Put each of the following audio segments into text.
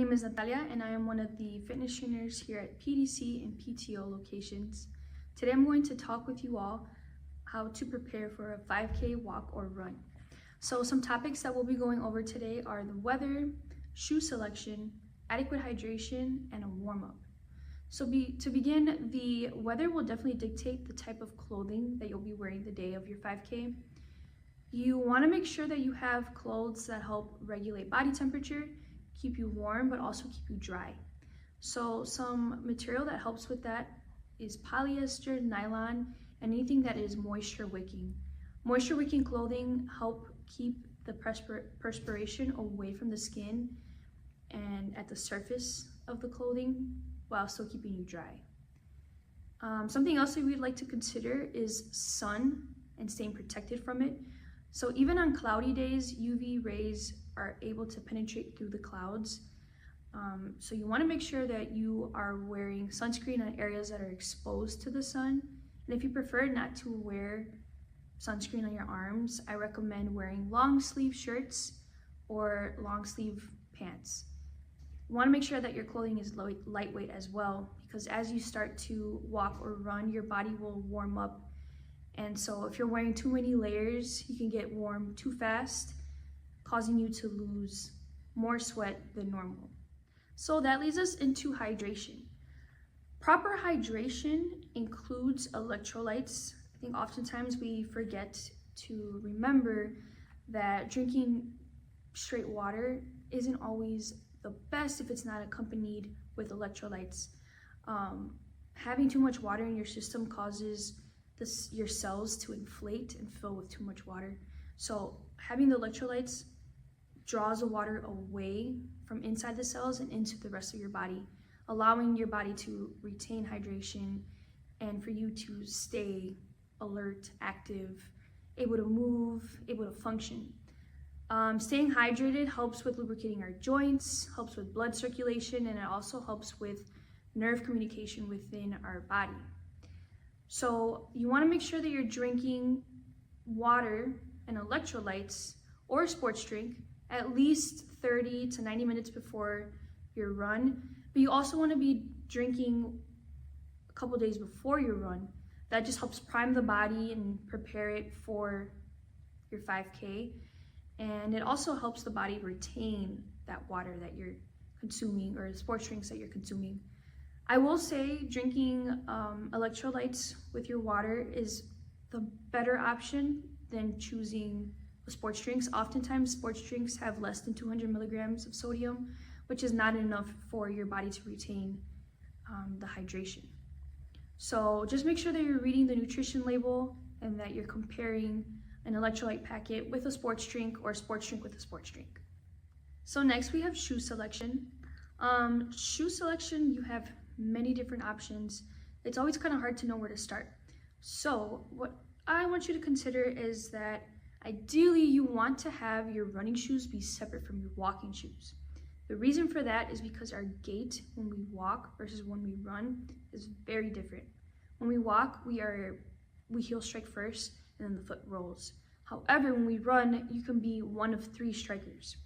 name is Natalia and I am one of the fitness trainers here at PDC and PTO locations. Today I'm going to talk with you all how to prepare for a 5K walk or run. So some topics that we'll be going over today are the weather, shoe selection, adequate hydration, and a warm-up. So to begin, the weather will definitely dictate the type of clothing that you'll be wearing the day of your 5K. You want to make sure that you have clothes that help regulate body temperature, keep you warm, but also keep you dry. So some material that helps with that is polyester, nylon, and anything that is moisture wicking. Moisture wicking clothing help keep the perspiration away from the skin and at the surface of the clothing while still keeping you dry. Something else that we'd like to consider is sun and staying protected from it. So even on cloudy days, UV rays are able to penetrate through the clouds. So you want to make sure that you are wearing sunscreen on areas that are exposed to the sun. And if you prefer not to wear sunscreen on your arms, I recommend wearing long sleeve shirts or long sleeve pants. You want to make sure that your clothing is lightweight as well, because as you start to walk or run, your body will warm up. And so if you're wearing too many layers, you can get warm too fast, causing you to lose more sweat than normal. So that leads us into hydration. Proper hydration includes electrolytes. I think oftentimes we forget to remember that drinking straight water isn't always the best if it's not accompanied with electrolytes. Having too much water in your system causes your cells to inflate and fill with too much water. So having the electrolytes draws the water away from inside the cells and into the rest of your body, allowing your body to retain hydration and for you to stay alert, active, able to move, able to function. Staying hydrated helps with lubricating our joints, helps with blood circulation, and it also helps with nerve communication within our body. So you want to make sure that you're drinking water and electrolytes or a sports drink at least 30 to 90 minutes before your run, but you also want to be drinking a couple days before your run. That just helps prime the body and prepare it for your 5K, and it also helps the body retain that water that you're consuming or the sports drinks that you're consuming. I will say drinking electrolytes with your water is the better option than choosing sports drinks. Oftentimes sports drinks have less than 200 milligrams of sodium, which is not enough for your body to retain the hydration. So just make sure that you're reading the nutrition label and that you're comparing an electrolyte packet with a sports drink or a sports drink with a sports drink. So next we have shoe selection. Shoe selection, you have many different options. It's always kind of hard to know where to start. So what I want you to consider is that ideally you want to have your running shoes be separate from your walking shoes. The reason for that is because our gait when we walk versus when we run is very different. When we walk, we heel strike first and then the foot rolls. However, when we run, you can be one of three strikers,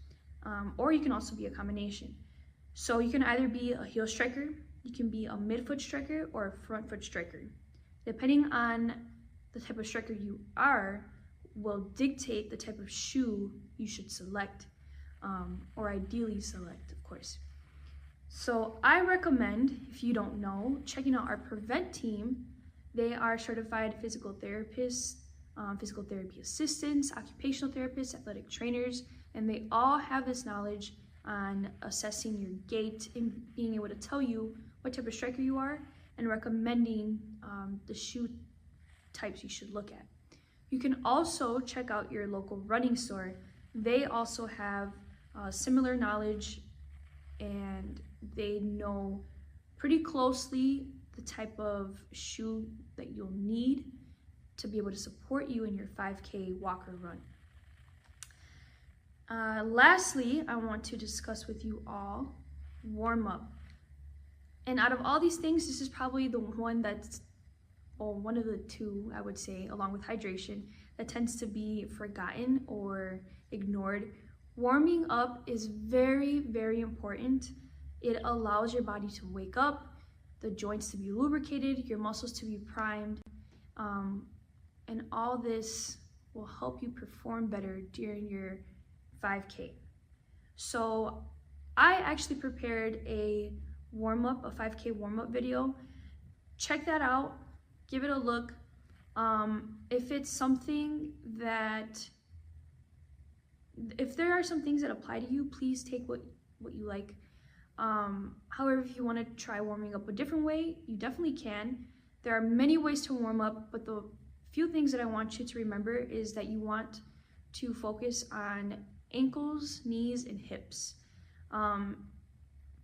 or you can also be a combination. So you can either be a heel striker, you can be a midfoot striker, or a front foot striker. Depending on the type of striker you are, will dictate the type of shoe you should select, or ideally select, of course. So I recommend, if you don't know, checking out our Prevent team. They are certified physical therapists, physical therapy assistants, occupational therapists, athletic trainers, and they all have this knowledge on assessing your gait and being able to tell you what type of striker you are and recommending the shoe types you should look at. You can also check out your local running store. They also have similar knowledge and they know pretty closely the type of shoe that you'll need to be able to support you in your 5K walk or run. Lastly, I want to discuss with you all warm up. And out of all these things, this is probably the one that's, well, one of the two, I would say, along with hydration, that tends to be forgotten or ignored. Warming up is very, very important. It allows your body to wake up, the joints to be lubricated, your muscles to be primed, and all this will help you perform better during your 5K. So I actually prepared a 5K warm-up video. Check that out, give it a look. If it's something that, if there are some things that apply to you, please take what you like. However, if you want to try warming up a different way, you definitely can. There are many ways to warm up, but the few things that I want you to remember is that you want to focus on ankles, knees, and hips.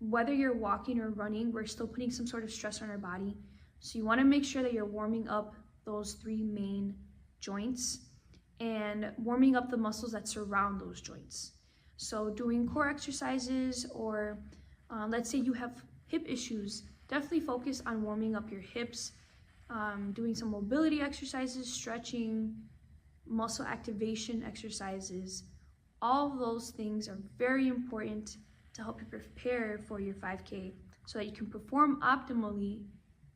Whether you're walking or running, we're still putting some sort of stress on our body. So you want to make sure that you're warming up those 3 main joints and warming up the muscles that surround those joints. So doing core exercises, or let's say you have hip issues, definitely focus on warming up your hips, doing some mobility exercises, stretching, muscle activation exercises. All of those things are very important to help you prepare for your 5K so that you can perform optimally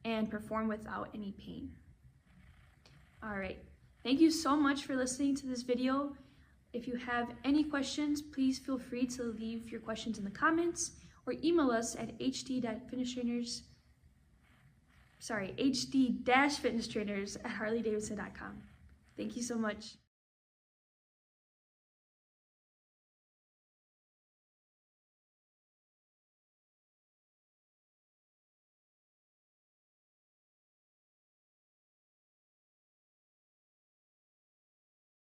and perform without any pain. All right, thank you so much for listening to this video. If you have any questions, please feel free to leave your questions in the comments or email us at hd-fitnesstrainers@harleydavidson.com. Thank you so much.